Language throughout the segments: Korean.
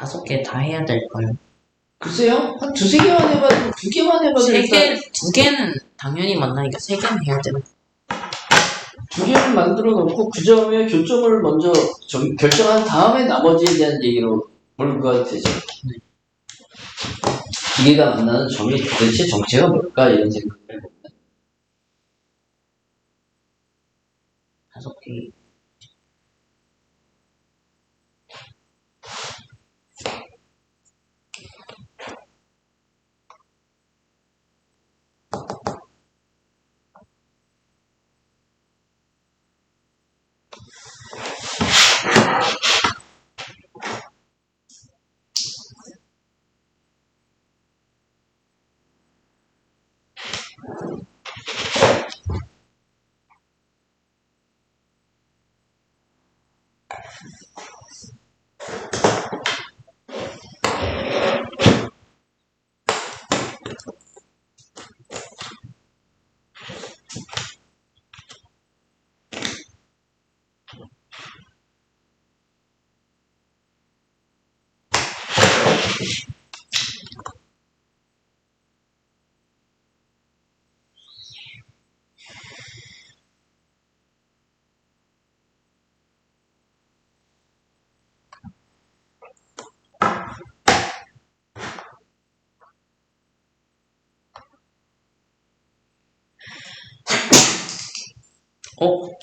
5개 다 해야 될까요? 글쎄요, 한 두세 개만 해봐도, 2개만 해봐도 일단 2개는 당연히 만나니까 3개는 해야 되는. 2개를 만들어 놓고 그 점에 교점을 먼저 결정한 다음에 나머지에 대한 얘기로 몰고 가도 되죠. 2개가 만나는 점이 도대체 정체가 뭘까? 이런 생각을 해보면 5개.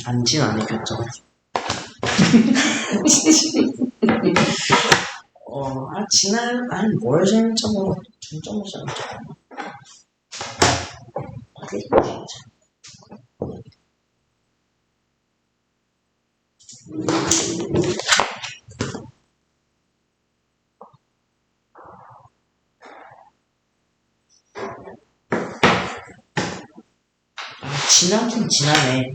안 지나네, 교점. 뭘 재밌자고, 중점을 재밌자고. 지나긴 지나네.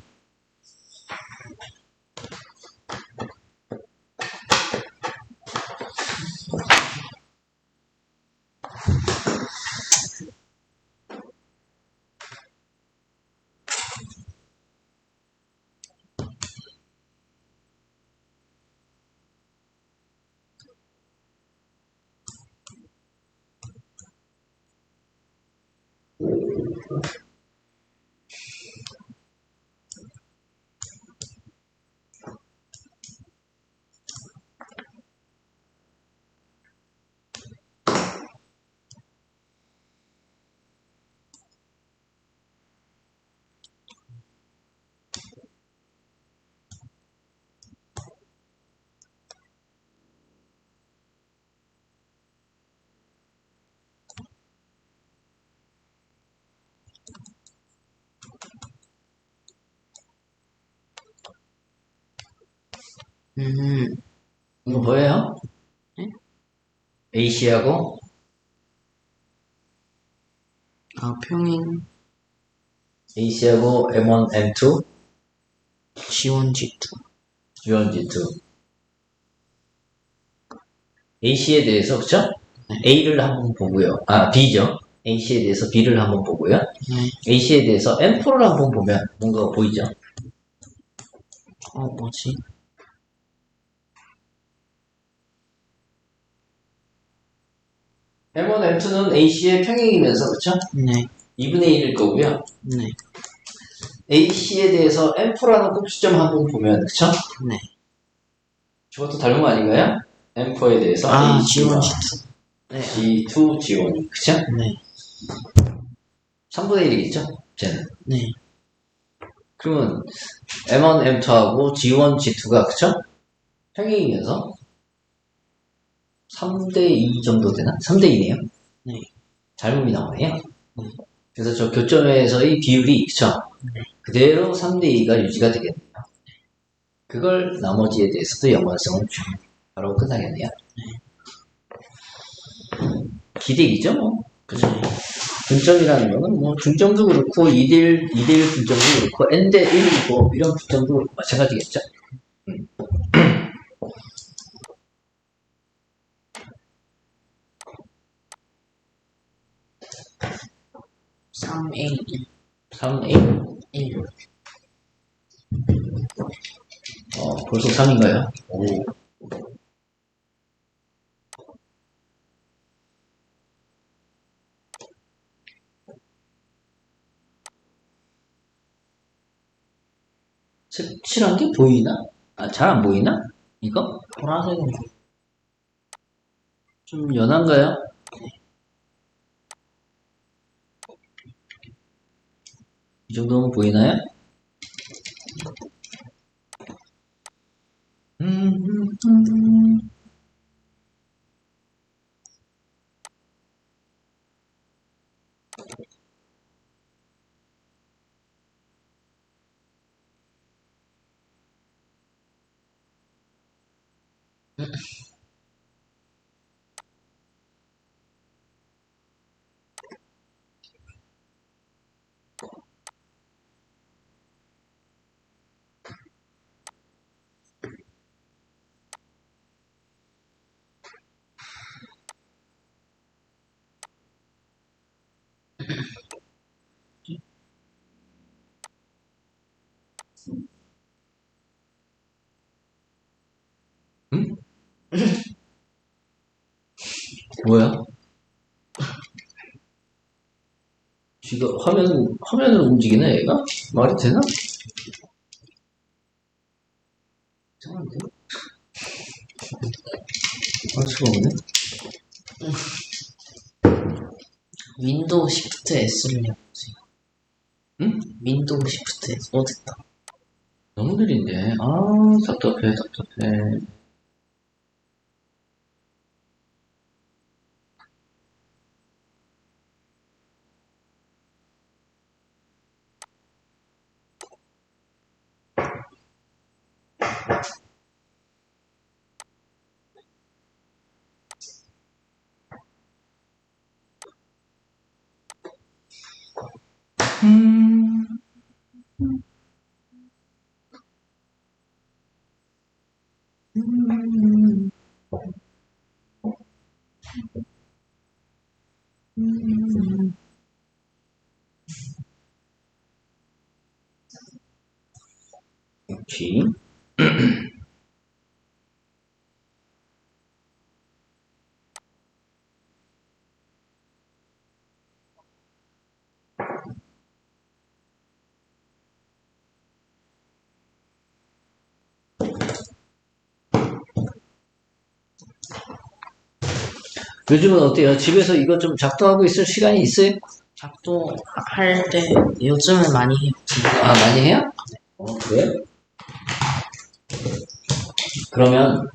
이거 뭐예요? 네? AC하고 평행 AC하고 M1, M2, G1, G2. G1, G2. AC에 대해서 그쵸? A를 한번 보고요. B죠. AC에 대해서 B를 한번 보고요. AC에 대해서 M4를 한번 보면 뭔가 보이죠? 뭐지? M1, M2는 AC의 평행이면서 그쵸? 네. 2분의 1일 거고요. 네. AC에 대해서 M4라는 꼭지점 한번 보면 그쵸? 네. 저것도 다른 거 아닌가요? M4에 대해서 G1, AC와 G2. 네. G2, G1 그쵸? 네. 3분의 1이겠죠? 쟤는. 네. 그러면 M1, M2하고 G1, G2가 그쵸? 평행이면서 3대2 정도 되나? 3대2네요? 네. 잘못이 나오네요. 그래서 저 교점에서의 비율이 그쵸? 네. 그대로 3대2가 유지가 되겠네요. 그걸 나머지에 대해서도 연관성을 주면 바로 끝나겠네요. 기대기죠 뭐. 그죠? 분점이라는 거는 뭐 중점도 그렇고 2대1 분점도 그렇고 N대1이고 이런 분점도 그렇고 마찬가지겠죠. 3A, 3A 1. 벌써 3인가요? 오. 색칠한 게 보이나? 아, 잘 안 보이나? 이거? 보라색은 좀 연한가요? 이 정도면 보이나요? 음. 음? 뭐야? 지금 화면을 움직이네, 얘가? 말이 되나? 이상한데? 알 수가 없네. 윈도우 시프트 S를 해보세요. 응? 윈도우 시프트 S. 됐다. 너무 느린데. 아, 답답해, 답답해. 음. 오케이. 요즘은 어때요? 집에서 이거 좀 작동하고 있을 시간이 있어요? 작동할 때 요즘은 많이 해요. 아, 많이 해요? 그래? 그러면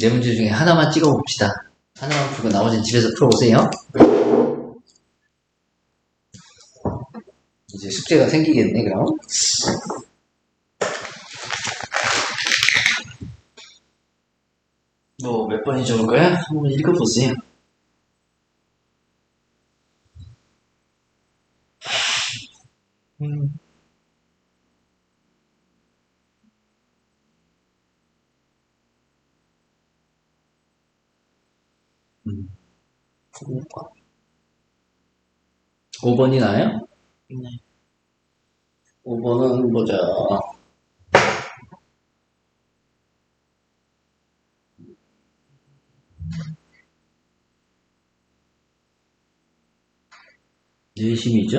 네 문제 중에 하나만 찍어봅시다. 하나만 풀고 나머지는 집에서 풀어보세요. 이제 숙제가 생기겠네, 그럼. 뭐 몇 번이 적은 거야? 한번 읽어보세요. 음. 음. 5번. 5번이 나요? 네. 5번은 보자. 내심이죠?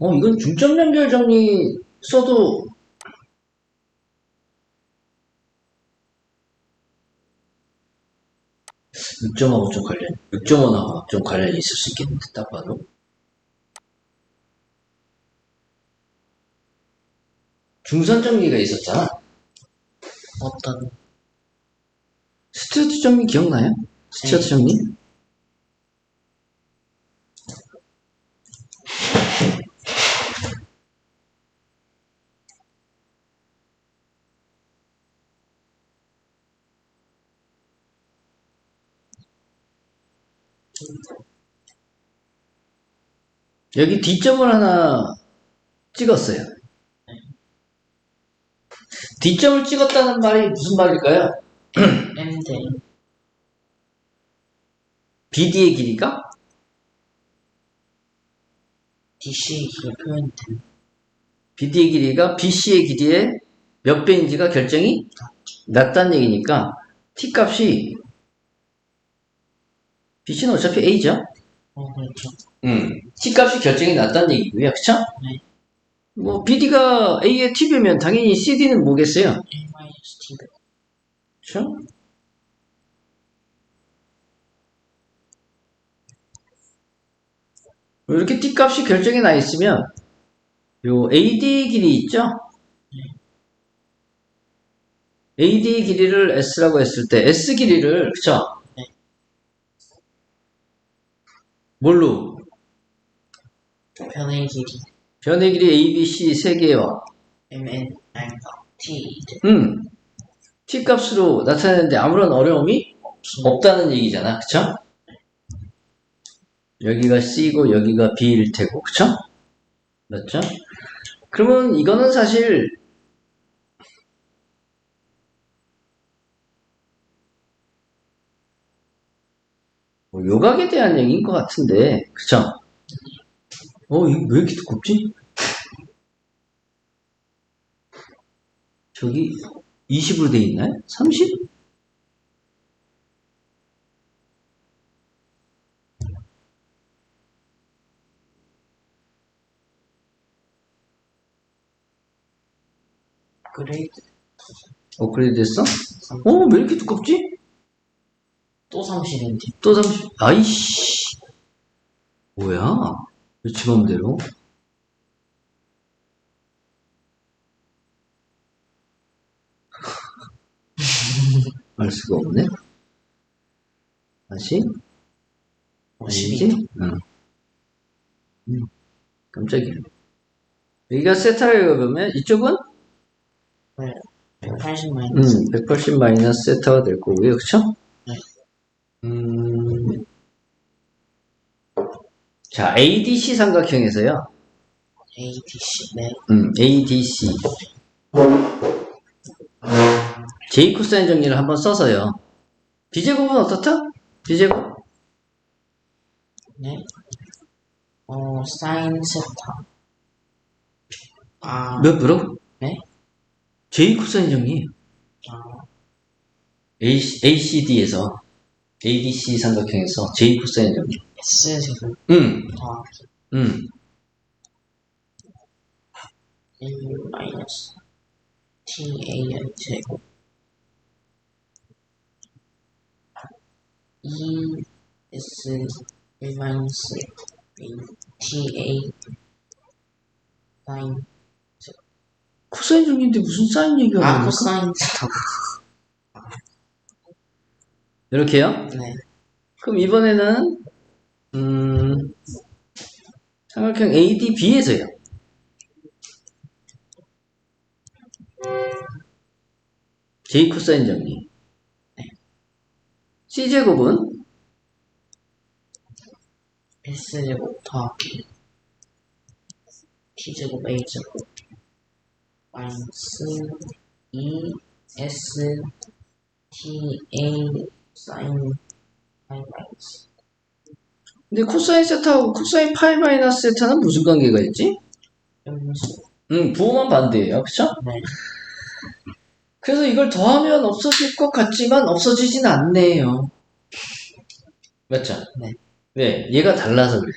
이건 중점 연결 정리 써도 6점하고 좀 관련, 6.5하고 좀 관련이 있을 수 있겠는데, 딱 봐도. 중선 정리가 있었잖아. 어떤, 스튜어트 정리 기억나요? 스튜어트 네. 정리? 여기 D점을 하나 찍었어요. D점을 찍었다는 말이 무슨 말일까요? M대 BD의 길이가 DC의 길이 표현된 BD의 길이가 BC의 길이의 몇 배인지가 결정이 낮다는 얘기니까 T 값이 BC는 어차피 A죠? 그렇죠. T 값이 결정이 낮다는 얘기고요. 그쵸? 네. 뭐 BD가 A의 T배면 당연히 CD는 뭐겠어요? A-T 그쵸? 이렇게 T 값이 결정이 나 있으면 요 AD 길이 있죠? AD 길이를 S라고 했을 때 S 길이를 그쵸? 네. 뭘로? 변의 길이 변의 길이 A, B, C 세 개와 MN T T 값으로 나타내는데 아무런 어려움이 없다는 얘기잖아. 그쵸? 여기가 C고 여기가 B일 테고 그쵸? 맞죠? 그러면 이거는 사실 뭐 요각에 대한 얘기인 것 같은데 그쵸? 이거 왜 이렇게 두껍지? 저기 20으로 돼 있나요? 30? 그레이드 업그레이드 됐어? 왜 이렇게 두껍지? 또 30인데 또 30. 아이씨. 뭐야? 왜 지 맘대로? 알 수가 없네. 다시? 아니지? 응. 깜짝이야. 여기가 세타를 보면 이쪽은? 네. 180 마이너스 180 마이너스 세타가 될 거고요. 그쵸? 네. 자, ADC 삼각형에서요. ADC 네 ADC. J 코사인 정리를 한번 써서요. B제곱은 어떻다? B제곱? 네. 사인 세타 뭐라고? 네? J 코사인 정리. ACD에서 ADC 삼각형에서 J 코사인 정리. S제곱 더하기 1 마이너스 TAN 제곱 2S 1 마이너스 TA 사인 코사인 정리인데 무슨 사인 얘기가 나옵니까? 코사인 세타 이렇게요? 네 그럼 이번에는 삼각형 ADB에서요. J 코사인 정리. C제곱은 S제곱 더하기 T제곱 A제곱 마이너스 2S TA 사인 파이 마이너스 근데 코사인 세타하고 코사인 파이 마이너스 세타는 무슨 관계가 있지? 부호만 반대예요. 그쵸? 네. 그래서 이걸 더하면 없어질 것 같지만 없어지진 않네요. 맞죠? 네. 왜? 얘가 달라서 그래.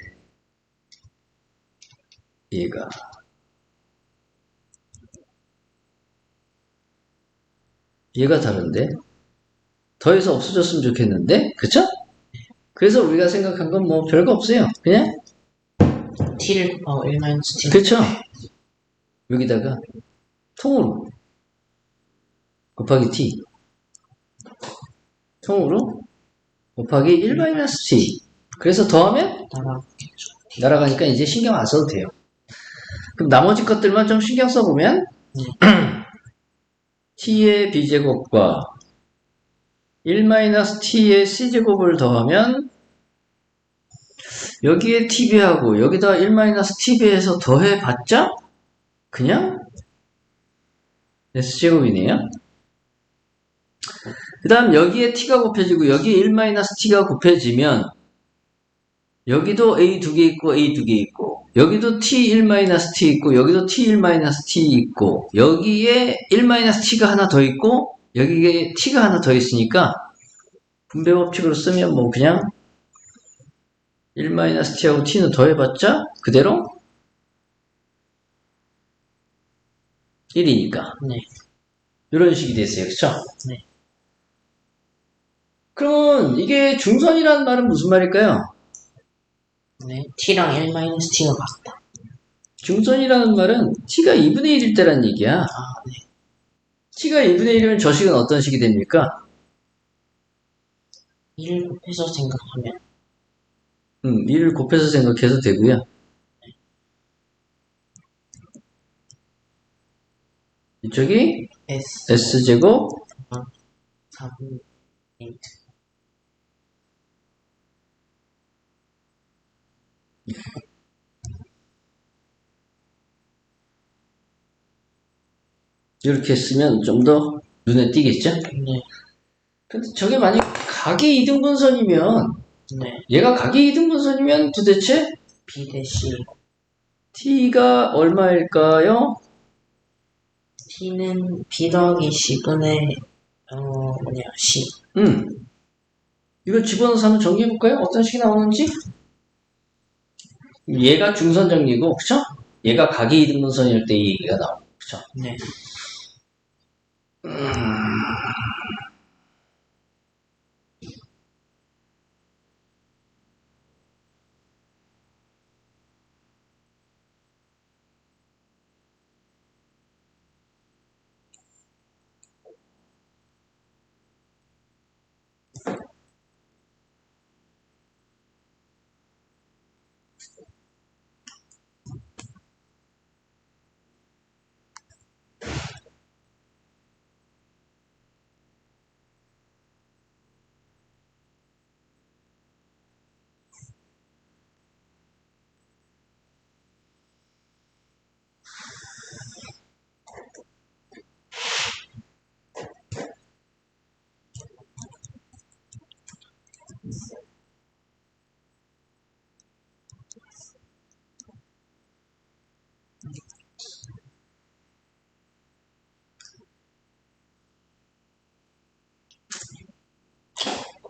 얘가 다른데? 더해서 없어졌으면 좋겠는데? 그쵸? 그래서 우리가 생각한 건 뭐 별거 없어요. 그냥? T를 1 마이너스 T 그쵸? 여기다가 통으로 곱하기 T 통으로 곱하기 1 마이너스 T 그래서 더하면 날아가니까 이제 신경 안 써도 돼요. 그럼 나머지 것들만 좀 신경 써보면 T의 B제곱과 1 마이너스 T의 C제곱을 더하면 여기에 tb하고 여기다 1-tb해서 더해봤자 그냥 s제곱이네요. 그 다음 여기에 t가 곱해지고 여기에 1-t가 곱해지면 여기도 a 두 개 있고 a 두 개 있고 여기도 t1-t 있고 여기도 t1-t 있고 여기에 1-t가 하나 더 있고 여기에 t가 하나 더 있으니까 분배 법칙으로 쓰면 뭐 그냥 1-t하고 t는 더해봤자 그대로 1이니까 네. 이런 식이 됐어요. 그쵸? 네. 그러면 이게 중선이라는 말은 무슨 말일까요? 네. t랑 1-t가 같다. 중선이라는 말은 t가 2분의 1일 때란 얘기야. 아, 네. t가 2분의 1이면 저 식은 어떤 식이 됩니까? 1을 곱해서 생각하면 1을 곱해서 생각해도 되고요. 이쪽이 s제곱 4분의 1. 이렇게 쓰면 좀 더 눈에 띄겠죠? 네. 근데 저게 만약 각의 이등분선이면 네. 얘가 각의 이등분선이면 도대체 b 대시 t가 얼마일까요? t는 b 더하기 c분의 c. 이거 집어넣어서 한번 정리해볼까요? 어떤 식이 나오는지? 얘가 중선 정리고, 그쵸? 얘가 각의 이등분선일 때 이 얘기가 나오고, 그쵸? 네.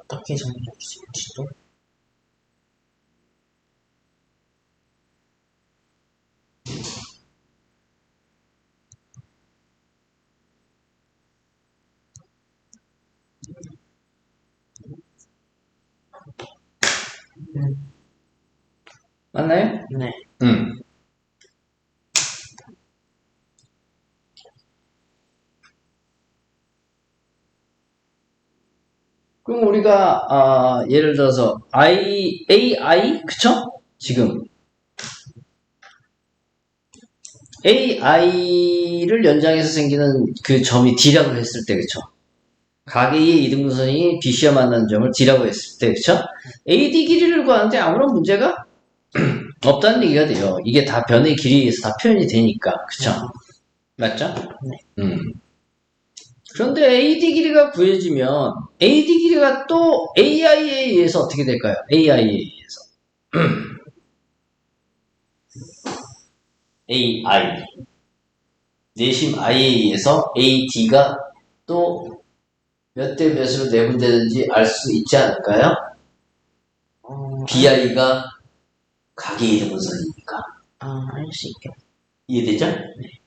어떻게 정리할 수 있지도? 맞나요? 네. 그럼 우리가, 예를 들어서, AI, 그쵸? 지금. AI를 연장해서 생기는 그 점이 D라고 했을 때, 그쵸? 각의 이등분선이 BC와 만나는 점을 D라고 했을 때, 그쵸? AD 길이를 구하는데 아무런 문제가 없다는 얘기가 돼요. 이게 다 변의 길이에 의해서 다 표현이 되니까, 그쵸? 맞죠? 네. 그런데 AD 길이가 구해지면 AD 길이가 또 AI에 의해서 어떻게 될까요? AI에 의해서. AI. 내심 I에 의해서 AD가 또 몇 대 몇으로 내분되는지 알 수 있지 않을까요? BI가 각의 이등분선이니까. 알 수 있겠다. 이해되죠? 네.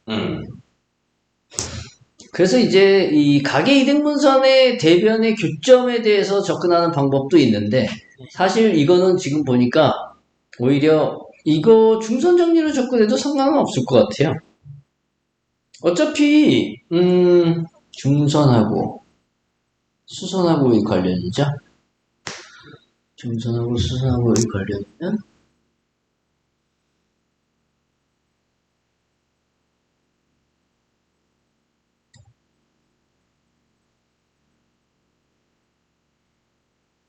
그래서 이제 이 각의 이등분선의 대변의 교점에 대해서 접근하는 방법도 있는데 사실 이거는 지금 보니까 오히려 이거 중선 정리로 접근해도 상관은 없을 것 같아요. 어차피 중선하고 수선하고의 관련이죠. 중선하고 수선하고의 관련이면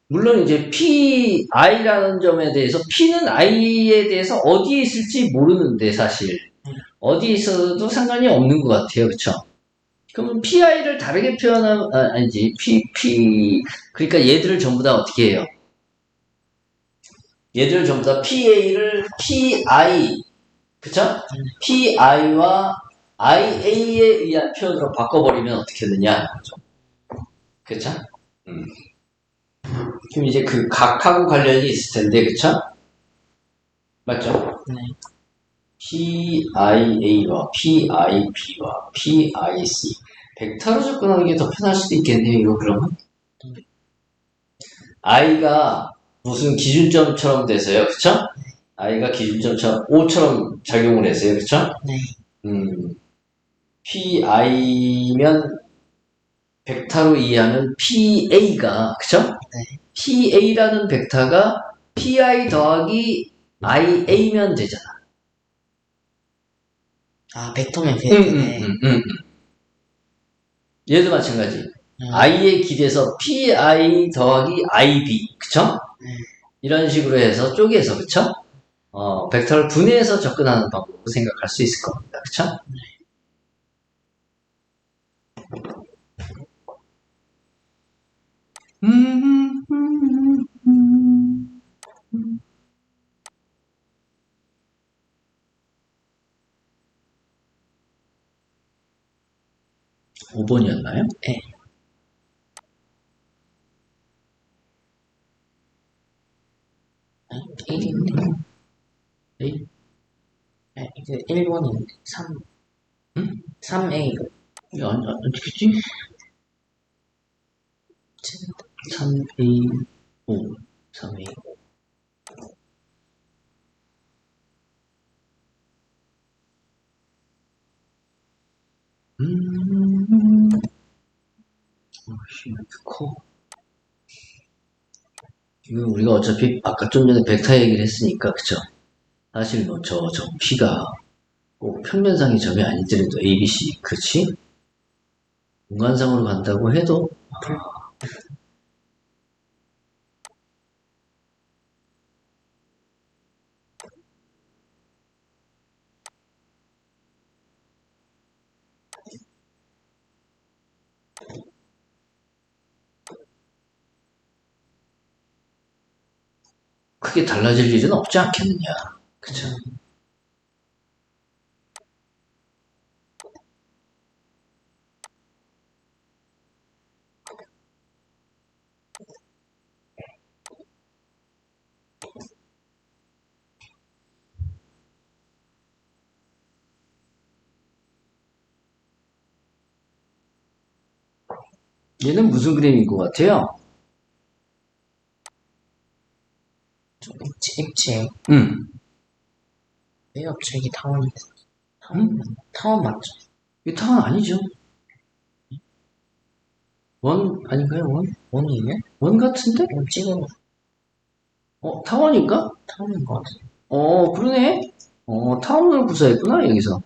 물론 이제 PI라는 점에 대해서 P는 I에 대해서 어디에 있을지 모르는데 사실 어디에 있어도 상관이 없는 것 같아요. 그쵸? 그러면 PI를 다르게 표현하면 아니지 그러니까 얘들을 전부 다 어떻게 해요? 얘들을 전부 다 PA를 PI 그쵸? PI와 IA에 의한 표현으로 바꿔버리면 어떻게 되냐? 그쵸? 그럼 이제 그 각하고 관련이 있을 텐데, 그쵸? 맞죠? 네. PIA와 PIB와 PIC. 벡터로 접근하는 게 더 편할 수도 있겠네요, 이거 그러면. I가 무슨 기준점처럼 돼서요, 그쵸? I가 기준점처럼 5처럼 작용을 해서요, 그쵸? 네. PI면 벡터로 이해하면 PA가, 그쵸? 네. PA라는 벡터가 PI 더하기 IA면 되잖아. 아, 벡터면 벡터네. 얘도 마찬가지. I에 기대서 PI 더하기 IB, 그쵸? 이런 식으로 해서 쪼개서, 그쵸? 벡터를 분해해서 접근하는 방법으로 생각할 수 있을 겁니다. 그쵸? 5번이었나요? 네. 아니, 1인데. A? 네, 이게 1번인데. 3. 응? 3A. 이게 어떻게지? 3A, 5, 3A. 커. 이거 우리가 어차피 아까 좀 전에 벡터 얘기를 했으니까, 그쵸? 사실 뭐 저 P가 꼭 평면상의 점이 아니더라도 ABC, 그치? 공간상으로 간다고 해도 크게 달라질 일은 없지 않겠느냐. 그쵸? 얘는 무슨 그림인 것 같아요? 좀 입체. 응. 왜 갑자기 타원이 타원 맞죠? 이 타원 아니죠? 원 아닌가요? 원? 원이에요? 원 같은데? 그럼 찍어 타원인가? 타원인 것 같아요. 그러네. 타원을 구사했구나, 여기서.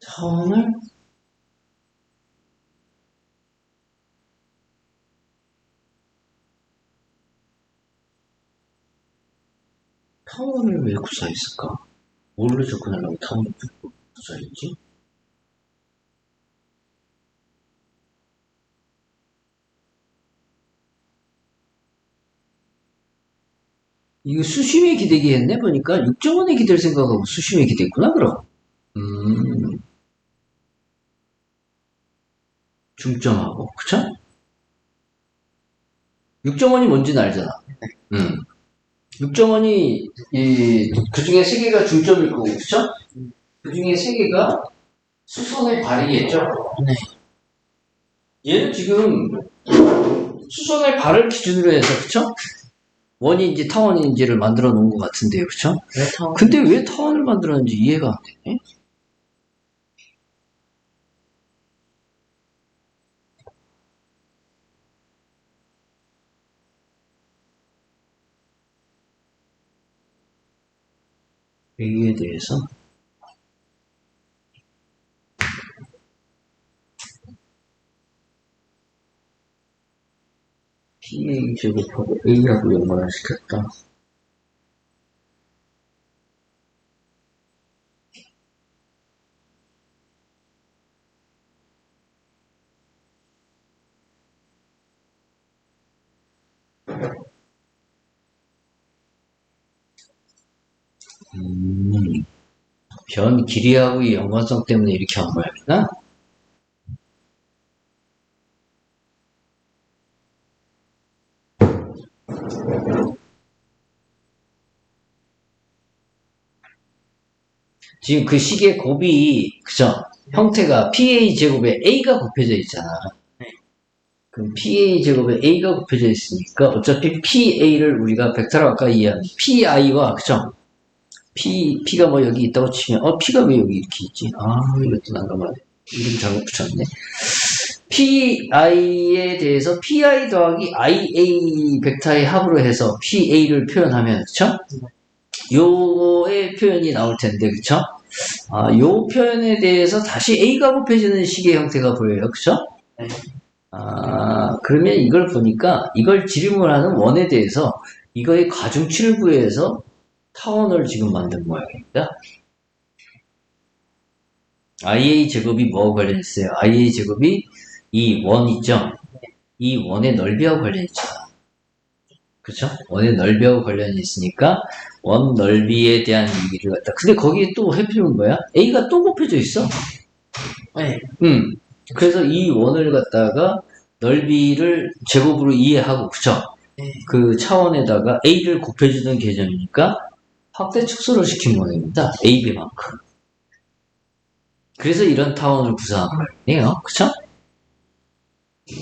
타원을? 타원을 왜 구사했을까? 뭘로 접근하려고 타원을 구사했지? 이거 수심에 기대기 했네, 보니까. 6점원에 기댈 생각하고 수심에 기댔구나, 그럼. 중점하고, 그쵸? 6점원이 뭔지는 알잖아. 6점원이, 그 중에 3개가 중점일 거고, 그쵸? 그 중에 3개가 수선의 발이겠죠? 네. 얘는 지금 수선의 발을 기준으로 해서, 그쵸? 원인지 타원인지를 만들어 놓은 것 같은데요, 그쵸? 왜 타원? 근데 왜 타원을 만들었는지 이해가 안 되네? 여기에 대해서 PA 제곱하고 A하고 연관을 시켰다. 변 길이하고의 연관성 때문에 이렇게 한 거야. 지금 그 식의 곱이, 그죠? 형태가 PA 제곱에 A가 곱해져 있잖아. 그럼 PA 제곱에 A가 곱해져 있으니까 어차피 PA를 우리가 벡터로 아까 이해한 PI와, 그죠? P가 뭐 여기 있다고 치면, P가 왜 여기 이렇게 있지? 이것도 난감하네. 이름 잘못 붙였네. PI에 대해서 PI 더하기 IA 벡터의 합으로 해서 PA를 표현하면, 그쵸? 요의 표현이 나올 텐데, 그쵸? 요 표현에 대해서 다시 A가 곱해지는 식의 형태가 보여요. 그쵸? 네. 그러면 이걸 보니까 이걸 지름을 하는 원에 대해서 이거의 가중치를 구해서 타원을 지금 만든 모양입니다. IA 제곱이 뭐하고 관련있어요? IA 제곱이 이 원 있죠? 이 원의 넓이하고 관련있죠. 그쵸? 원의 넓이하고 관련이 있으니까 원 넓이에 대한 얘기를 갖다. 근데 거기에 또 해피는 뭐야? A가 또 곱해져 있어. 네. 그래서 이 원을 갖다가 넓이를 제곱으로 이해하고, 그쵸? 네. 그 차원에다가 A를 곱해주는 개념이니까 확대 축소를 시킨 모양입니다. AB만큼. 그래서 이런 타원을 구사한 거예요. 그쵸?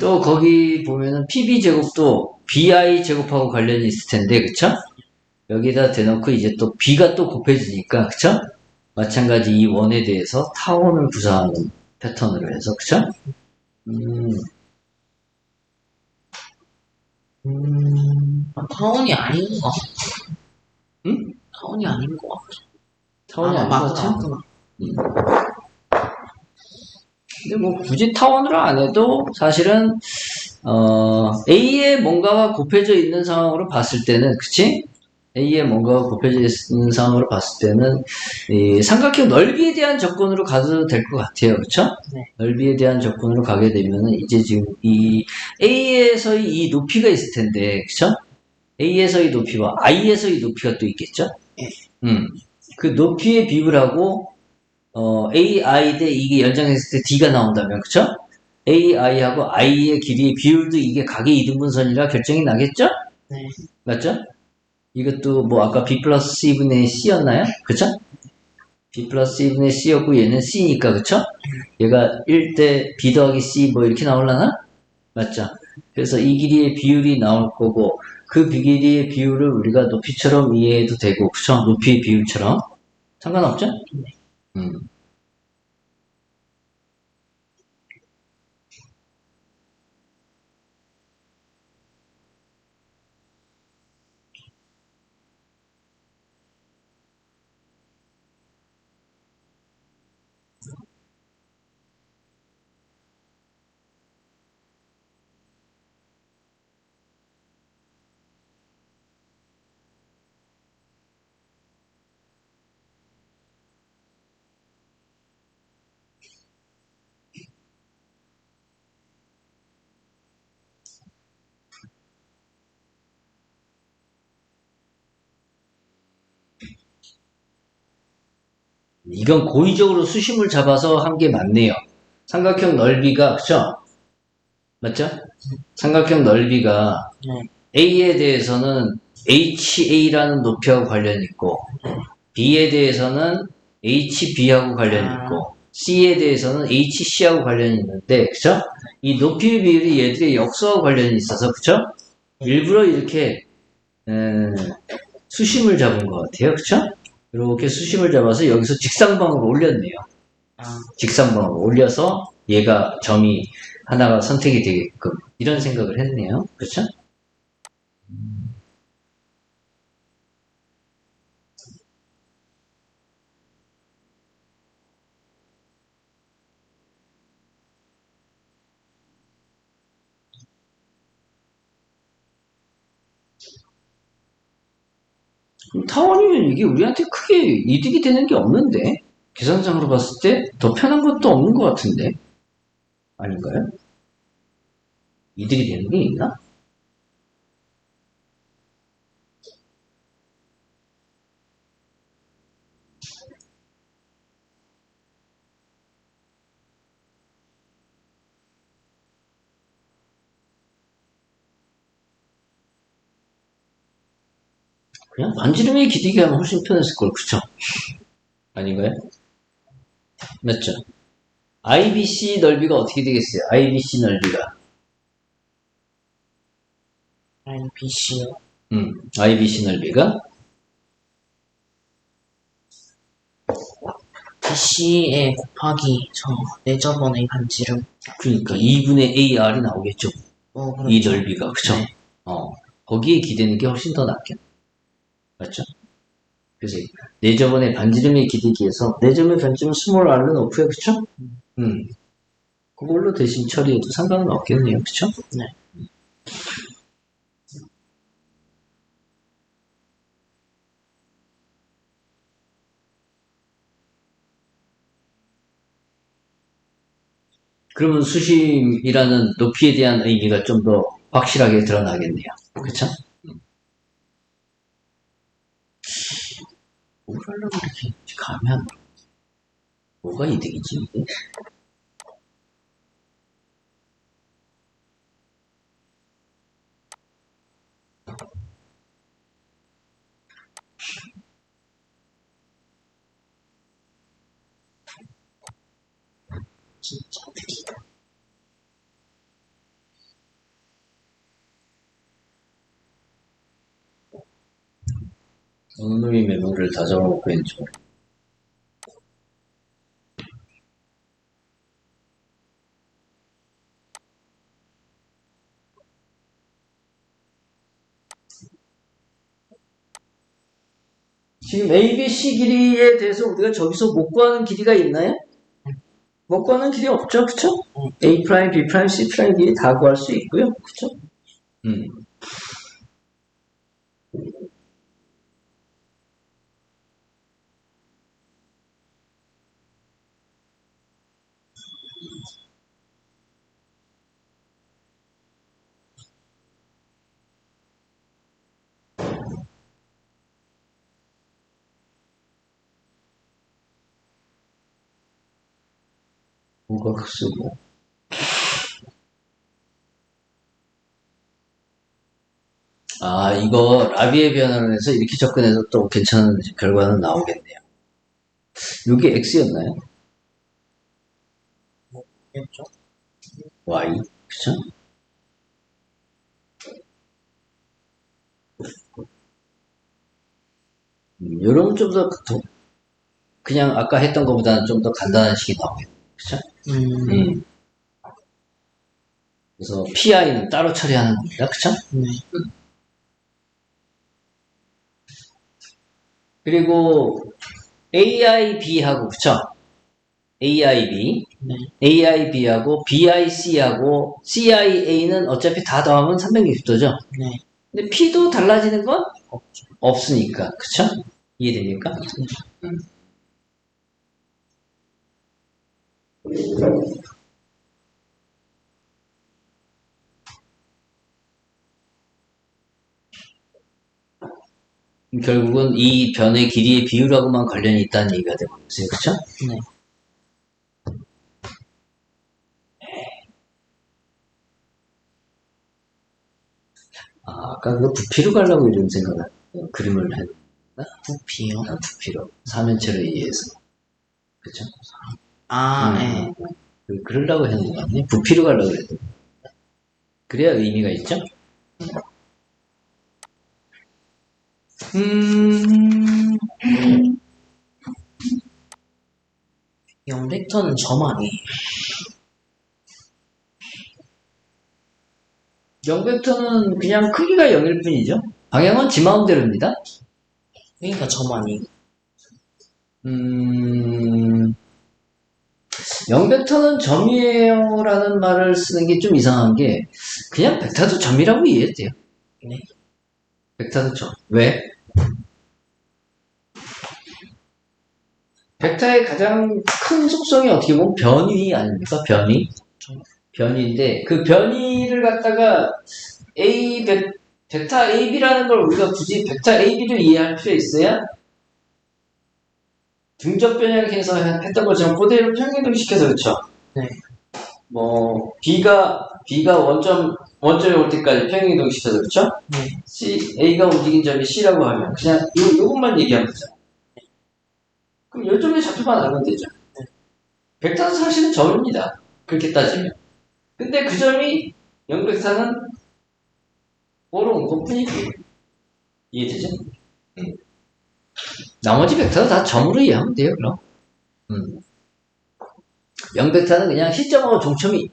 또 거기 보면은 PB 제곱도 BI 제곱하고 관련이 있을 텐데, 그쵸? 여기다 대놓고 이제 또 B가 또 곱해지니까, 그쵸? 마찬가지 이 원에 대해서 타원을 구사하는 패턴으로 해서, 그쵸? 타원이 아닌 거. 응? 타원이 아닌 거. 타원이 아닌 것 같아? 맞구나. 근데 뭐 굳이 타원으로 안 해도 사실은 A에 뭔가가 곱해져 있는 상황으로 봤을 때는, 그치? A에 뭔가가 곱해져 있는 상황으로 봤을 때는 이 삼각형 넓이에 대한 접근으로 가도 될 것 같아요. 그쵸? 네. 넓이에 대한 접근으로 가게 되면은 이제 지금 이 A에서의 이 높이가 있을 텐데, 그쵸? A에서의 높이와 I에서의 높이가 또 있겠죠? 네. 그 높이의 비율하고 AI 대 이게 연장했을 때 D가 나온다면, 그쵸? AI하고 I의 길이의 비율도 이게 각의 이등분선이라 결정이 나겠죠? 네. 맞죠? 이것도 뭐 아까 B 플러스 C분의 C였나요? 그쵸? B 플러스 C분의 C였고 얘는 C니까, 그쵸? 얘가 1대 B 더하기 C 뭐 이렇게 나올라나? 맞죠? 그래서 이 길이의 비율이 나올 거고 그 길이의 비율을 우리가 높이처럼 이해해도 되고, 그쵸? 높이의 비율처럼 상관없죠? 음. 이건 고의적으로 수심을 잡아서 한 게 맞네요. 삼각형 넓이가, 그쵸? 맞죠? 삼각형 넓이가 네. A에 대해서는 HA라는 높이하고 관련이 있고 B에 대해서는 HB하고 관련이 있고 C에 대해서는 HC하고 관련이 있는데, 그쵸? 이 높이의 비율이 얘들의 역수하고 관련이 있어서, 그쵸? 일부러 이렇게 수심을 잡은 것 같아요. 그쵸? 이렇게 수심을 잡아서 여기서 직상방으로 올렸네요. 직상방으로 올려서 얘가 점이 하나가 선택이 되게끔 이런 생각을 했네요. 그렇죠? 그럼 타원이면 이게 우리한테 크게 이득이 되는 게 없는데? 계산상으로 봤을 때 더 편한 것도 없는 것 같은데? 아닌가요? 이득이 되는 게 있나? 그냥 반지름의 기대기 하면 훨씬 편했을 걸, 그쵸? 아닌가요? 맞죠? IBC 넓이가 어떻게 되겠어요? IBC 넓이가. IBC요. IBC 넓이가 BC에 곱하기 내 저번에 반지름. 그러니까 2분의 AR이 나오겠죠. 그렇죠. 이 넓이가, 그쵸? 네. 거기에 기대는 게 훨씬 더 낫겠네. 맞죠? 그래서 내 저번에 반지름의 기대기에서 내 저번에 반지름 스몰 r는 없고요, 그쵸? 그걸로 대신 처리해도 상관은 없겠네요, 그쵸? 네. 그러면 수심이라는 높이에 대한 의미가 좀 더 확실하게 드러나겠네요. 그쵸? 뭘 하려고 이렇게 가면 뭐가 이득이지, 이게? 진짜 느리다. 어느 놈이 메모리를 다 적어놓고 있는지 모르겠네. 지금 ABC 길이에 대해서 우리가 저기서 못 구하는 길이가 있나요? 못 구하는 길이 없죠, 그쵸? A', B', C' 길이 다 구할 수 있고요, 그쵸? 뭐가 쓰고. 이거 라비의 변화로 해서 이렇게 접근해서 또 괜찮은 결과는 나오겠네요. 이게 X였나요? 그렇죠? Y, 그쵸? 요런 좀 더, 그냥 아까 했던 것보다는 좀 더 간단한 식이 나오겠네요. 그쵸? 그래서 PI는 따로 처리하는 겁니다. 그쵸? 네. 그리고 AIB하고, 그쵸? AIB. 네. AIB하고 BIC하고 CIA는 어차피 다 더하면 360도죠? 네. 근데 P도 달라지는 건 없으니까. 그쵸? 이해됩니까? 네. 결국은 이 변의 길이의 비율하고만 관련이 있다는 얘기가 되고 있어요. 그쵸? 네. 아까 그 부피로 가려고 이런 생각을, 그림을 했나? 부피요? 부피로. 사면체로 의해서. 그쵸? 네. 그러려고 했는 거 아니에요? 부피로 가려고 그랬던 거. 그래야 의미가 있죠? 영벡터는 점 아니에요. 영벡터는 그냥 크기가 0일 뿐이죠. 방향은 지 마음대로입니다. 그러니까 점 아니에요. 영벡터는 점이에요 라는 말을 쓰는 게 좀 이상한 게 그냥 벡터도 점이라고 이해해도 돼요. 네. 벡터도 점. 왜? 벡터의 가장 큰 속성이 어떻게 보면 변위 아닙니까? 변위. 변위인데 그 변위를 갖다가 벡터 AB라는 걸 우리가 굳이 벡터 AB를 이해할 필요 있어야 등적 변형해서 했던 것처럼 그대로 평행이동시켜서 그렇죠? 네. 뭐 B가 원점에 올 때까지 평행이동시켜서 그렇죠? 네. A가 움직인 점이 C라고 하면 그냥 요것만 얘기하면 되죠. 그럼 요점의 좌표만 알면 되죠. 벡터는 사실은 점입니다. 그렇게 따지면. 근데 그 점이 영벡터는 옳은 것뿐이고 이해되죠? 나머지 벡터는 다 점으로 이해하면 돼요. 그럼 영벡터는 그냥 시점하고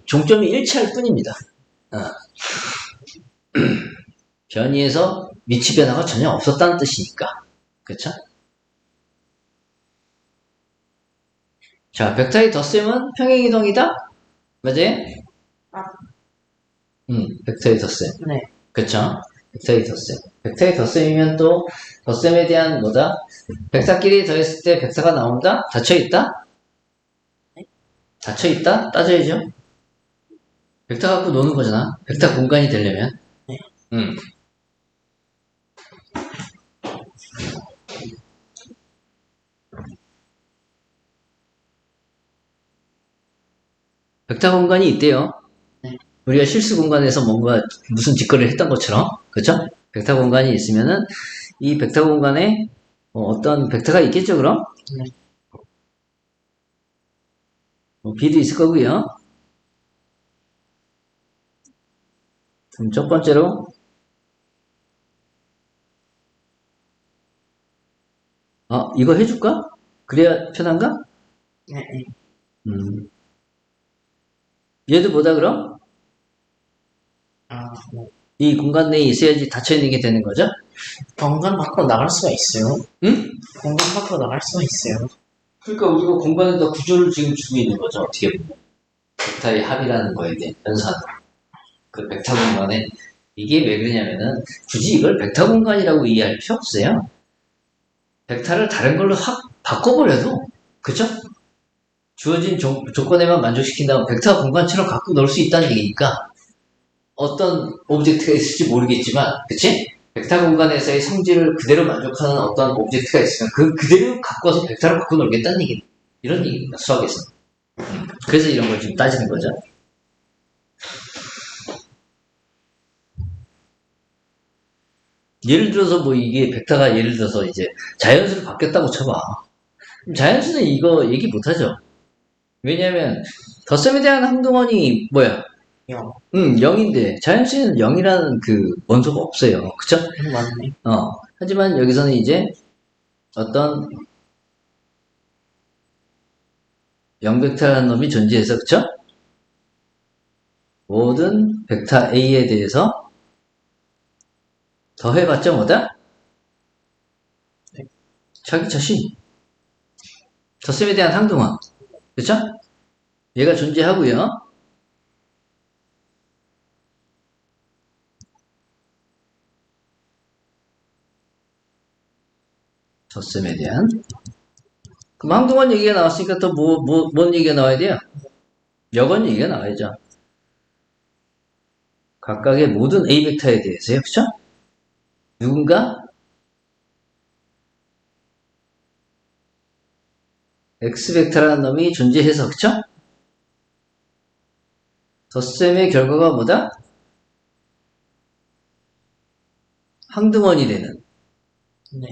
종점이 일치할 뿐입니다. 변이에서 위치 변화가 전혀 없었다는 뜻이니까. 그렇죠? 자, 벡터의 덧셈은 평행이동이다? 맞아요? 벡터의 덧셈. 네. 그쵸? 벡터의 덧셈. 벡터의 덧셈이면 또 덧셈에 대한 뭐다? 벡터끼리 더했을 때 벡터가 나온다? 닫혀있다? 닫혀있다? 따져야죠. 벡터 갖고 노는 거잖아. 벡터 공간이 되려면. 네. 벡터 공간이 있대요. 네. 우리가 실수 공간에서 뭔가 무슨 짓거리를 했던 것처럼. 그쵸? 벡터 공간이 있으면은 이 벡터 공간에 어떤 벡터가 있겠죠, 그럼? 네. B도 있을 거고요. 그럼 첫 번째로 이거 해줄까? 그래야 편한가? 네. 얘도 뭐다 그럼? 네. 이 공간 내에 있어야지 닫혀있는 게 되는 거죠? 공간 밖으로 나갈 수가 있어요. 응? 공간 밖으로 나갈 수가 있어요. 그러니까 우리가 공간에다 구조를 지금 주고 있는 거죠. 어떻게 보면. 벡터의 합이라는 거에 대한 연산. 그 벡터 공간에 이게 왜 그러냐면은 굳이 이걸 벡터 공간이라고 이해할 필요 없어요. 벡터를 다른 걸로 확 바꿔버려도 그쵸? 주어진 조건에만 만족시킨다면 벡터 공간처럼 갖고 놀 수 있다는 얘기니까 어떤 오브젝트가 있을지 모르겠지만 그치? 벡터 공간에서의 성질을 그대로 만족하는 어떤 오브젝트가 있으면 그대로 갖고 와서 벡터로 갖고 놀겠다는 얘기 이런 얘기입니다. 수학에서. 그래서 이런 걸 지금 따지는 거죠. 예를 들어서 뭐 이게 벡터가 예를 들어서 이제 자연수로 바뀌었다고 쳐봐. 자연수는 이거 얘기 못하죠. 왜냐면 덧셈에 대한 항동원이 뭐야? 0. 0인데 자연수는 0이라는 그 원소가 없어요. 그쵸? 맞네. 하지만 여기서는 이제 어떤 0벡터라는 놈이 존재해서 그쵸? 모든 벡터 A에 대해서 더해봤자 뭐다? 네. 자기 자신. 덧셈에 대한 항동원. 그쵸? 얘가 존재하고요. 덧셈에 대한. 그럼 항동원 얘기가 나왔으니까 또 뭔 얘기가 나와야 돼요? 여건 얘기가 나와야죠. 각각의 모든 A 벡터에 대해서요. 그쵸? 누군가 X 벡터라는 놈이 존재해서 그쵸? 덧셈의 결과가 뭐다? 항등원이 되는. 네.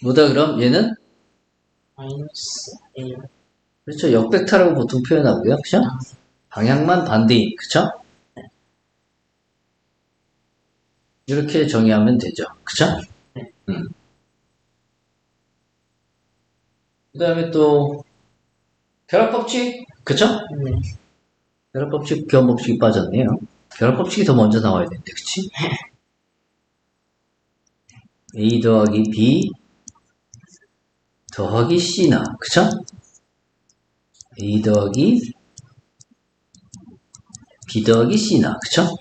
뭐다 그럼? 얘는? 마이너스 A. 그렇죠. 역벡터라고 보통 표현하고요. 그쵸? 방향만 반대인. 그쵸? 이렇게 정의하면 되죠. 그쵸? 그 다음에 또 결합법칙. 그쵸? 네. 결합법칙, 교환법칙이 빠졌네요. 결합법칙이 더 먼저 나와야 되는데, 그치? A 더하기 B 더하기 C나, 그쵸? A 더하기 B 더하기 C나, 그쵸?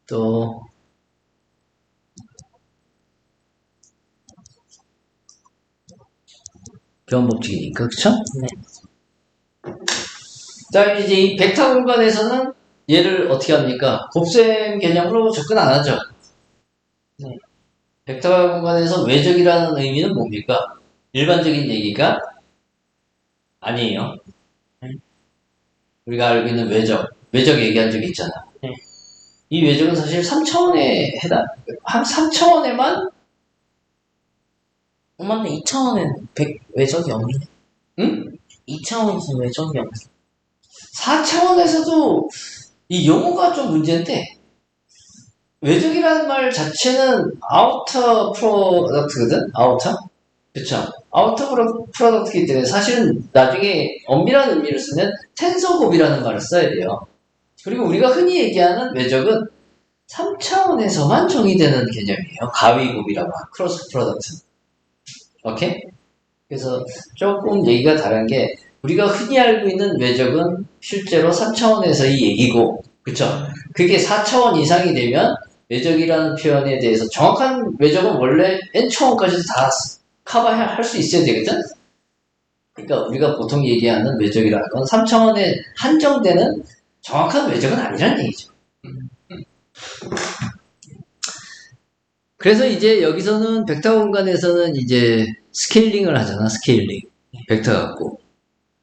또 교환법칙이니까 그쵸? 네. 자 이제 이 벡터 공간에서는 얘를 어떻게 합니까? 곱셈 개념으로 접근 안 하죠. 네. 벡터 공간에서 외적이라는 의미는 뭡니까? 일반적인 얘기가 아니에요. 네. 우리가 알고 있는 외적 얘기한 적 있잖아. 네. 이 외적은 사실 3차원에 한 3차원에만 맞네. 2차원엔 외적이 없네. 응? 2차원에서 외적이 없네. 4차원에서도 이 용어가 좀 문제인데 외적이라는 말 자체는 아우터 프로덕트거든? 아우터? 그쵸? 아우터 프로덕트이기 때문에 사실은 나중에 엄밀한 의미를 쓰면 텐서곱이라는 말을 써야 돼요. 그리고 우리가 흔히 얘기하는 외적은 3차원에서만 정의되는 개념이에요. 가위곱이라고 하는 크로스 프로덕트. 오케이? 그래서 조금 얘기가 다른 게 우리가 흔히 알고 있는 외적은 실제로 3차원에서의 얘기고 그쵸? 그게 4차원 이상이 되면 외적이라는 표현에 대해서 정확한 외적은 원래 n차원까지도 다 커버할 수 있어야 되거든? 그러니까 우리가 보통 얘기하는 외적이라는 건 3차원에 한정되는 정확한 외적은 아니라는 얘기죠. 그래서 이제 여기서는 벡터 공간에서는 이제 스케일링을 하잖아, 스케일링. 벡터 갖고.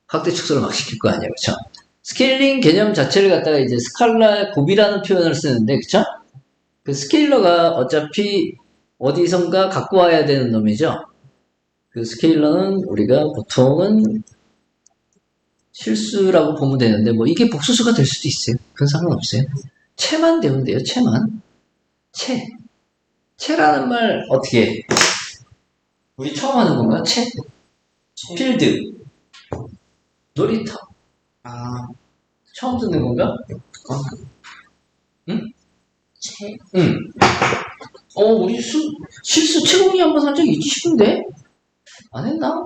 확대 축소를 막 시킬 거 아니야, 그쵸? 스케일링 개념 자체를 갖다가 이제 스칼라 곱이라는 표현을 쓰는데, 그쵸? 그 스케일러가 어차피 어디선가 갖고 와야 되는 놈이죠? 그 스케일러는 우리가 보통은 실수라고 보면 되는데, 뭐 이게 복수수가 될 수도 있어요. 그건 상관없어요. 채만 되면 돼요, 채만. 채. 채라는 말 어떻게 해? 우리 처음 하는 건가? 채? 필드. 놀이터. 아, 처음 듣는 건가? 그거는. 응? 채? 응. 우리 실수 채공이 한 번 한 적이 있지 싶은데? 안 했나?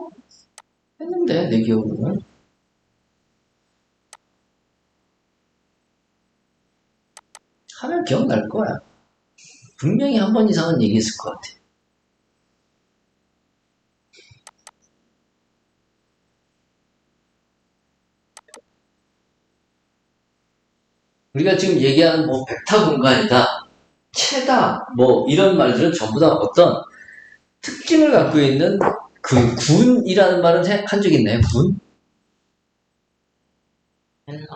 했는데, 내 기억으로는. 하면 기억날 거야. 분명히 한 번 이상은 얘기했을 것 같아. 우리가 지금 얘기하는 뭐 벡터 공간이다, 채다, 뭐 이런 말들은 전부 다 어떤 특징을 갖고 있는 그 군이라는 말은 한 적 있나요? 군? 했나?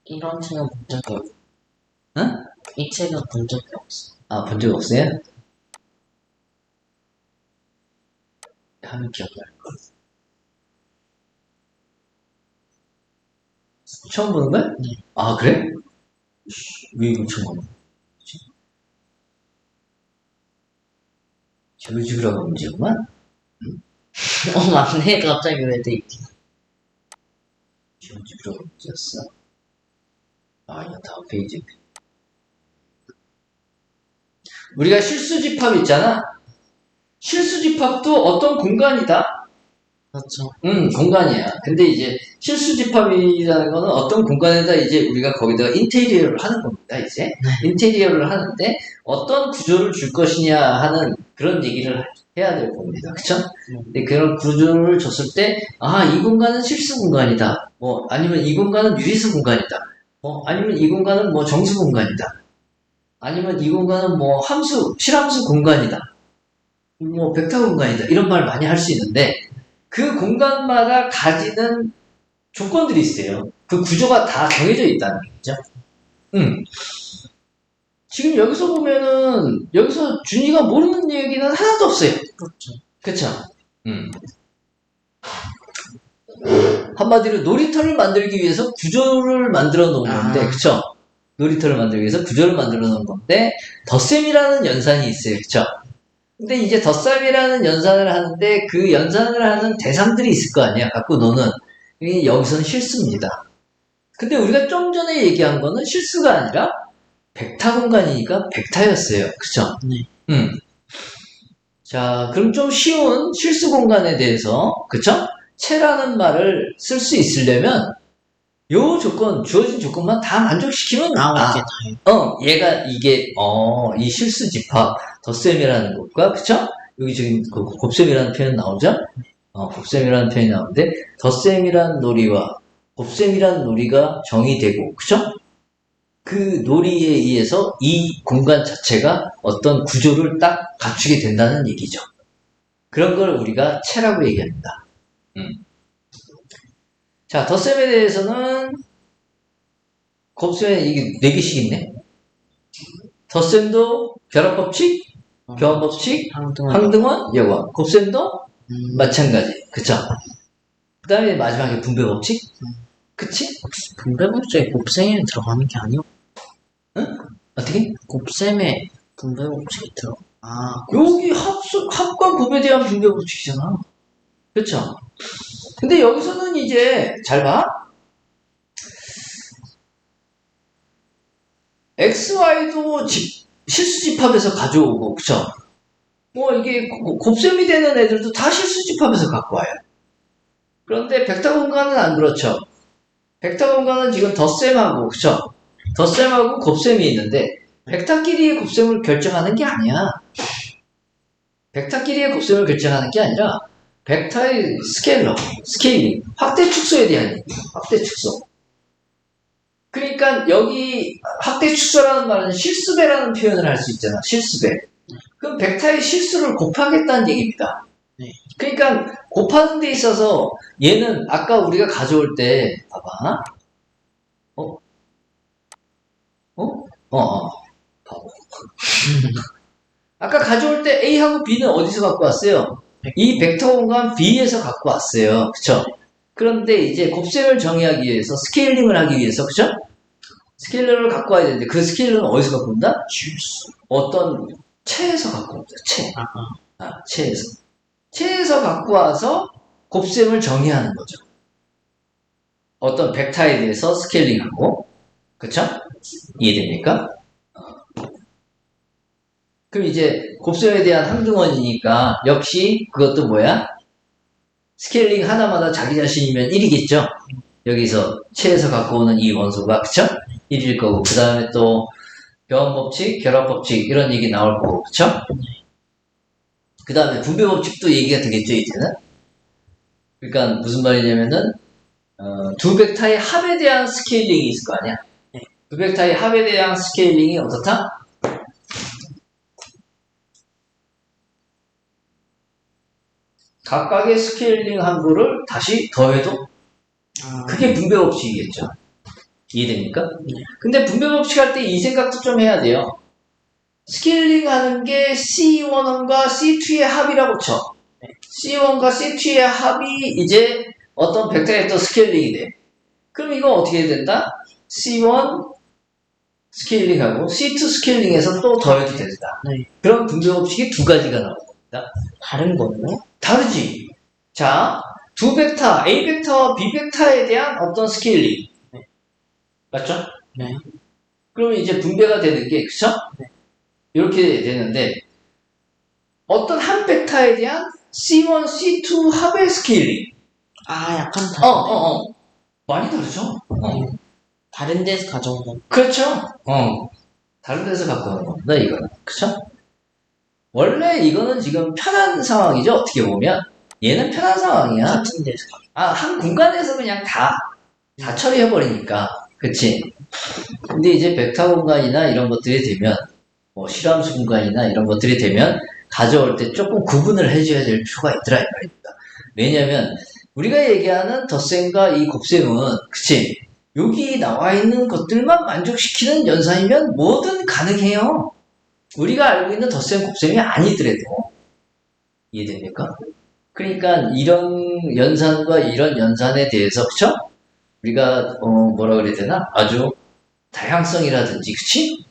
이런 책은 본 적이 없어. 응? 이 책은 본 적이 없어. 아, 본 적 없어요? 하면 기억날 거. 처음 보는 거야? 네. 아, 그래? 왜 이거 처음 보는 거야? 지그지그라고 문제구만? 맞네. 갑자기 왜 돼 있지? 지그지그라고 문제였어. 아, 이거 다음 페이지. 우리가 실수집합 있잖아. 실수집합도 어떤 공간이다. 그렇죠. 공간이야. 근데 이제 실수집합이라는 거는 어떤 공간에다 이제 우리가 거기다가 인테리어를 하는 겁니다. 이제 인테리어를 하는데 어떤 구조를 줄 것이냐 하는 그런 얘기를 해야 될 겁니다. 그쵸? 근데 그런 구조를 줬을 때, 아, 이 공간은 실수 공간이다. 뭐, 아니면 이 공간은 유리수 공간이다. 아니면 이 공간은 뭐 정수 공간이다. 아니면 이 공간은 뭐 실함수 공간이다. 뭐 벡터 공간이다. 이런 말 많이 할 수 있는데, 그 공간마다 가지는 조건들이 있어요. 그 구조가 다 정해져 있다는 얘기죠. 지금 여기서 보면은, 여기서 준이가 모르는 얘기는 하나도 없어요. 그렇죠. 그쵸? 한마디로 놀이터를 만들기 위해서 구조를 만들어 놓은 건데, 그쵸? 놀이터를 만들기 위해서 구조를 만들어 놓은 건데, 덧셈이라는 연산이 있어요. 그쵸? 근데 이제 덧셈이라는 연산을 하는데, 그 연산을 하는 대상들이 있을 거 아니야. 갖고 노는. 여기서는 실수입니다. 근데 우리가 좀 전에 얘기한 거는 실수가 아니라, 벡터 공간이니까 벡터였어요. 그쵸? 네. 자, 그럼 좀 쉬운 실수 공간에 대해서, 그쵸? 채라는 말을 쓸 수 있으려면, 요 조건, 주어진 조건만 다 만족시키면, 나오게 다요. 얘가 이게, 이 실수 집합, 덧셈이라는 것과, 그쵸? 여기 지금 그 곱셈이라는 표현 나오죠? 곱셈이라는 표현이 나오는데, 덧셈이라는 놀이와 곱셈이라는 놀이가 정의되고, 그쵸? 그 놀이에 의해서 이 공간 자체가 어떤 구조를 딱 갖추게 된다는 얘기죠. 그런 걸 우리가 체라고 얘기합니다. 자, 덧셈에 대해서는 곱셈에 이게 4개씩 있네. 덧셈도 결합법칙, 교환법칙, 항등원, 여관. 곱셈도 마찬가지. 그쵸? 그 다음에 마지막에 분배법칙. 그치? 분배법칙에 곱셈이 들어가는 게 아니요. 응? 어떻게? 곱셈에 분배법칙이 들어. 여기 합과 곱에 대한 분배법칙이잖아. 그쵸? 근데 여기서는 이제, 잘 봐. XY도 실수 집합에서 가져오고, 그쵸? 뭐, 이게 곱셈이 되는 애들도 다 실수 집합에서 갖고 와요. 그런데 벡터 공간은 안 그렇죠. 벡터 공간은 지금 덧셈하고, 그쵸? 덧셈하고 곱셈이 있는데, 벡터끼리의 곱셈을 결정하는 게 아니야. 벡터끼리의 곱셈을 결정하는 게 아니라, 벡터의 스케일링, 확대 축소에 대한 얘기, 확대 축소. 그러니까 여기 확대 축소라는 말은 실수배라는 표현을 할 수 있잖아. 실수배. 그럼 벡터의 실수를 곱하겠다는 얘기입니다. 네. 그러니까 곱하는 데 있어서 얘는 아까 우리가 가져올 때 봐봐. 바보. 아까 가져올 때 A하고 B는 어디서 갖고 왔어요? 이 벡터 공간 B에서 갖고 왔어요. 그쵸? 그런데 이제 곱셈을 정의하기 위해서 스케일링을 하기 위해서 그쵸? 스케일러를 갖고 와야 되는데 그 스케일러는 어디서 갖고 온다? 어떤 체에서 갖고 온다. 체에서. 체에서 갖고 와서 곱셈을 정의하는 거죠. 어떤 벡터에 대해서 스케일링하고 그쵸? 이해됩니까? 그럼 이제 곱셈에 대한 항등원이니까 역시 그것도 뭐야? 스케일링 하나마다 자기 자신이면 1이겠죠? 여기서 체에서 갖고 오는 이 원소가 그쵸? 1일 거고 그 다음에 또 교환법칙, 결합법칙 이런 얘기 나올 거고 그쵸? 그 다음에 분배법칙도 얘기가 되겠죠 이제는? 그러니까 무슨 말이냐면은 두 벡터의 합에 대한 스케일링이 있을 거 아니야? 두 벡터의 합에 대한 스케일링이 어떻다? 각각의 스케일링 한 거를 다시 더해도 그게 분배법칙이겠죠. 이해됩니까? 근데 분배법칙 할 때 이 생각도 좀 해야 돼요. 스케일링 하는 게 C1과 C2의 합이라고 쳐. C1과 C2의 합이 이제 어떤 벡터의 또 스케일링이 돼. 그럼 이거 어떻게 해야 된다? C1 스케일링하고 C2 스케일링해서 또 더해도 된다. 그런 분배법칙이 두 가지가 나옵니다. 다른 거예요? 다르지. 자, 두 벡터, A 벡터와 B 벡터에 대한 어떤 스케일링. 맞죠? 네. 그러면 이제 분배가 되는 게, 그쵸? 네. 이렇게 되는데, 어떤 한 벡터에 대한 C1, C2 합의 스케일링. 약간 다르네. 많이 다르죠? 다른 데서 가져온 거. 그렇죠? 다른 데서 갖고 오는 겁니다, 이거는. 그쵸? 원래 이거는 지금 편한 상황이죠, 어떻게 보면. 얘는 편한 상황이야. 같은 데서. 한 공간에서 그냥 다 처리해버리니까. 그치? 근데 이제 벡터 공간이나 이런 것들이 되면, 뭐 실함수 공간이나 이런 것들이 되면, 가져올 때 조금 구분을 해줘야 될 필요가 있더라, 이 말입니다. 왜냐면, 우리가 얘기하는 덧셈과 이 곱셈은, 그치? 여기 나와 있는 것들만 만족시키는 연산이면 뭐든 가능해요. 우리가 알고 있는 덧셈, 곱셈이 아니더라도. 이해됩니까? 그러니까 이런 연산과 이런 연산에 대해서, 그쵸? 우리가, 뭐라 그래야 되나? 아주 다양성이라든지, 그치?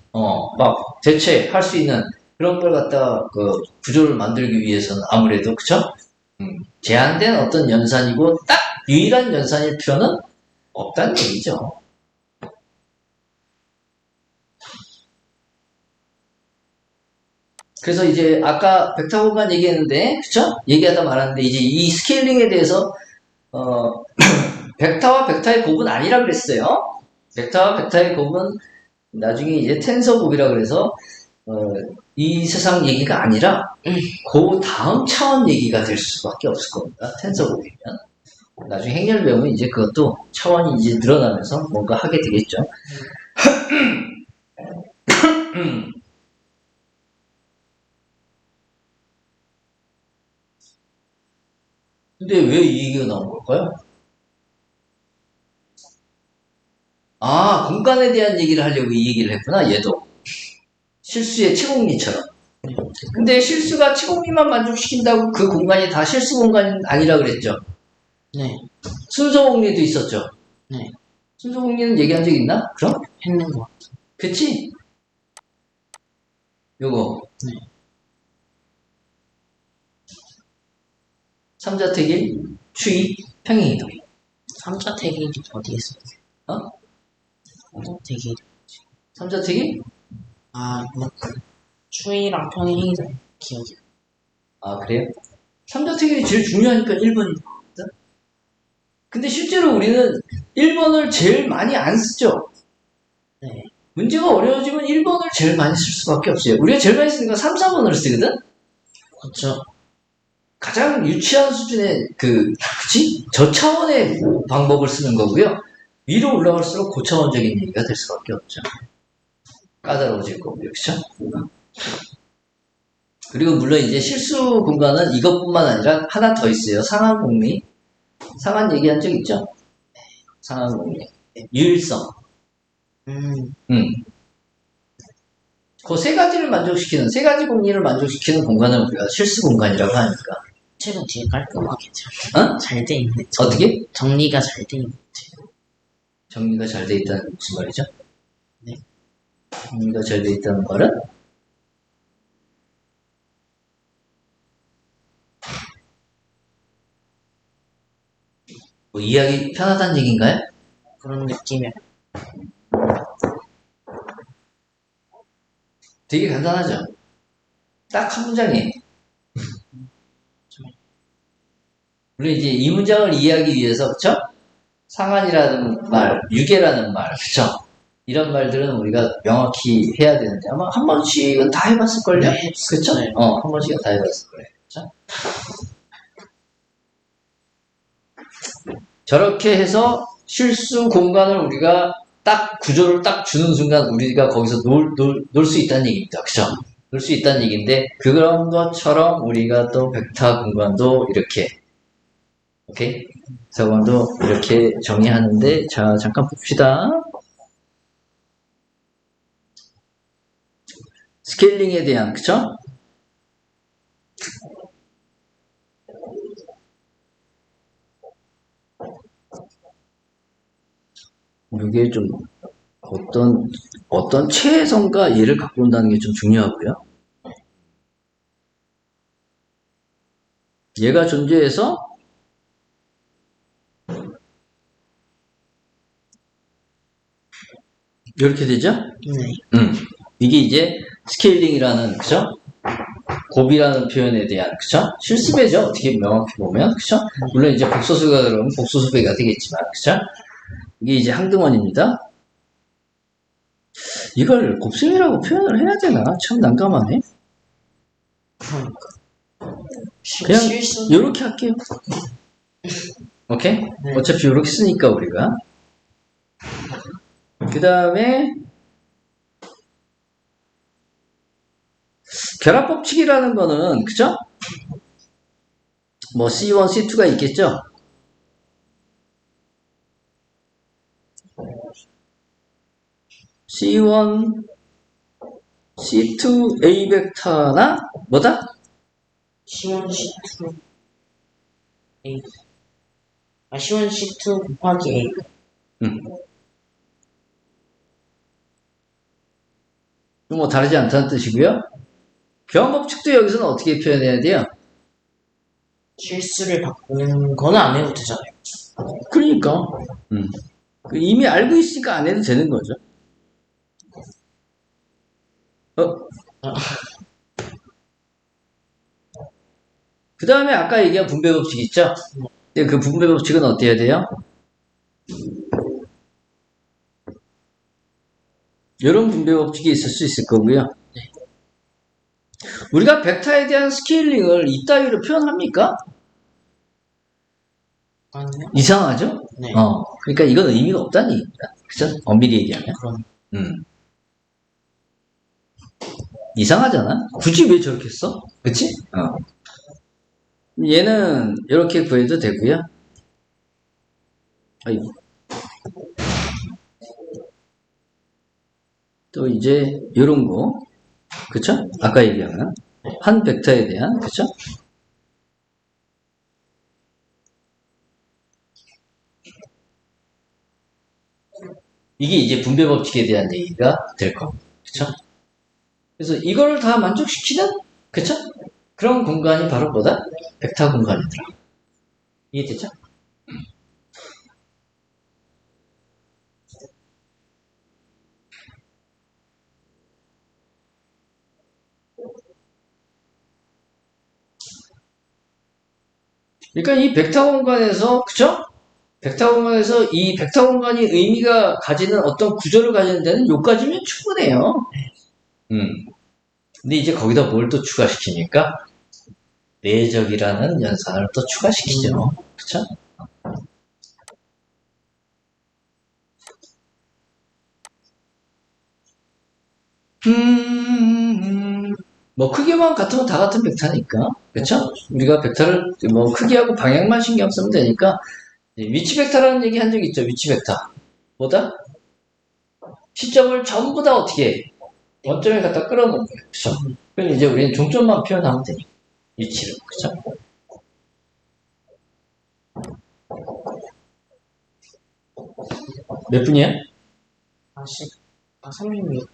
막 대체할 수 있는 그런 걸 갖다가 그 구조를 만들기 위해서는 아무래도, 그쵸? 제한된 어떤 연산이고 딱 유일한 연산일 필요는 없다는 얘기죠. 그래서 이제 아까 벡터 공간 얘기했는데, 그쵸? 얘기하다 말았는데, 이제 이 스케일링에 대해서, 벡터와 벡터의 곱은 아니라 그랬어요. 벡터와 벡터의 곱은 나중에 이제 텐서 곱이라 그래서 이 세상 얘기가 아니라 그 다음 차원 얘기가 될 수밖에 없을 겁니다. 텐서 곱이면. 나중에 행렬 배우면 이제 그것도 차원이 이제 늘어나면서 뭔가 하게 되겠죠. 근데 왜 이 얘기가 나온 걸까요? 아, 공간에 대한 얘기를 하려고 이 얘기를 했구나, 얘도. 실수의 치공리처럼. 근데 실수가 치공리만 만족시킨다고 그 공간이 다 실수 공간이 아니라 그랬죠. 네. 순서 공리도 있었죠. 네. 순서 공리는 얘기한 적 있나? 그럼? 했는 거. 그치? 요거. 네. 삼자택일, 추이, 평행이동. 삼자택일이 어디에 있어요? 어? 삼자택일. 삼자택일? 아, 뭐, 추이랑 평행이 기억이. 아, 그래요? 삼자택일이 제일 중요하니까 1번이거든? 근데 실제로 우리는 1번을 제일 많이 안 쓰죠? 네. 문제가 어려워지면 1번을 제일 많이 쓸 수밖에 없어요. 우리가 제일 많이 쓰는 건 3, 4번을 쓰거든? 그렇죠. 가장 유치한 수준의 그치? 저차원의 방법을 쓰는 거고요. 위로 올라갈수록 고차원적인 얘기가 될 수밖에 없죠. 까다로워질 거고요. 그쵸? 그리고 물론 이제 실수 공간은 이것뿐만 아니라 하나 더 있어요. 상한공리. 상한 얘기한 적 있죠? 상한공리. 유일성. 그 세 가지를 만족시키는, 세 가지 공리를 만족시키는 공간을 우리가 실수 공간이라고 하니까. 책은 되게 깔끔하게 어? 잘 돼 있네. 어떻게? 정리가 잘 돼 있네. 정리가 잘 돼 있다는 무슨 말이죠? 네. 정리가 잘 돼 있다는 말은? 뭐 이해하기 편하다는 얘기인가요? 그런 느낌이. 되게 간단하죠? 딱 한 문장이에요. 물론 이제 이 문장을 이해하기 위해서, 그쵸? 상한이라는 말, 유계라는 말, 그쵸? 이런 말들은 우리가 명확히 해야 되는데, 아마 한 번씩은 다 해봤을걸요? 네, 그쵸? 네. 한 번씩은 다 해봤을걸요. 그쵸? 저렇게 해서 실수 공간을 우리가 딱 구조를 딱 주는 순간 우리가 거기서 놀 수 있다는 얘기입니다. 그쵸? 놀 수 있다는 얘기인데, 그런 것처럼 우리가 또 벡터 공간도 이렇게, 오케이? 저건도 이렇게 정의하는데, 자, 잠깐 봅시다. 스케일링에 대한, 그쵸? 이게 좀, 어떤 최성과 예를 갖고 온다는 게 좀 중요하고요. 얘가 존재해서, 이렇게 되죠? 네. 이게 이제 스케일링이라는, 그죠? 곱이라는 표현에 대한, 그죠? 실수배죠? 어떻게 명확히 보면, 그죠? 물론 이제 복소수가 들어오면 복소수배가 되겠지만, 그죠? 이게 이제 항등원입니다. 이걸 곱셈이라고 표현을 해야 되나? 참 난감하네. 그냥 실수. 요렇게 할게요. 오케이? 네. 어차피 요렇게 쓰니까 우리가. 그 다음에 결합법칙이라는 거는, 그죠? 뭐 C1, C2가 있겠죠? C1, C2, A 벡터나 뭐다? C1, C2, A. 아, C1, C2 곱하기 A. 뭐 다르지 않다는 뜻이고요. 교환법칙도 여기서는 어떻게 표현해야 돼요? 실수를 바꾸는 거는 안 해도 되잖아요. 그러니까 이미 알고 있으니까 안 해도 되는 거죠. 그 다음에 아까 얘기한 분배법칙 있죠? 그 분배법칙은 어떻게 해야 돼요? 이런 분배 법칙이 있을 수 있을 거고요. 우리가 벡터에 대한 스케일링을 이따위로 표현합니까? 아니요. 이상하죠? 네. 그러니까 이건 의미가 없다는 얘기입니다. 그죠? 엄밀히 얘기하면. 그럼 이상하잖아? 굳이 왜 저렇게 써? 그치? 얘는 이렇게 구해도 되고요. 아이고. 또 이제 이런 거. 그쵸? 아까 얘기한 한 벡터에 대한, 그쵸? 이게 이제 분배 법칙에 대한 얘기가 될 겁니다. 그쵸? 그래서 이거를 다 만족시키는, 그쵸? 그런 공간이 바로 뭐다? 벡터 공간이더라. 이해되죠? 그러니까 이 벡터 공간에서, 그쵸? 벡터 공간에서 이 벡터 공간이 의미가 가지는 어떤 구조를 가지는 데는 요까지면 충분해요. 근데 이제 거기다 뭘 또 추가시키니까? 내적이라는 연산을 또 추가시키죠. 그쵸? 뭐 크기만 같으면 다 같은 벡터니까. 그쵸? 우리가 벡터를 뭐 크기하고 방향만 신경 쓰면 되니까 위치 벡터라는 얘기 한 적 있죠. 위치 벡터. 뭐다? 시점을 전부 다 어떻게 해? 원점에 갖다 끌어놓은 거예요. 그쵸? 그럼 이제 우리는 종점만 표현하면 되니까. 위치를. 그쵸? 몇 분이야? 36.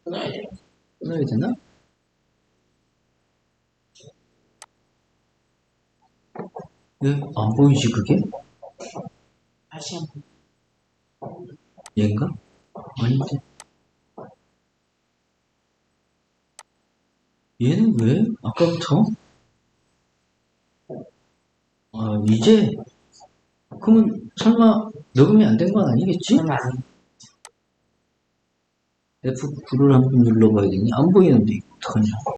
끊어야 돼요. 끊어야 되나? 왜 안 보이지 그게? 다시 한 번. 얘인가? 아닌데. 얘는 왜? 아까부터? 이제? 그러면 설마 녹음이 안 된 건 아니겠지? 설마 안 F9를 한번 눌러봐야겠니? 안 보이는데, 어떡하냐.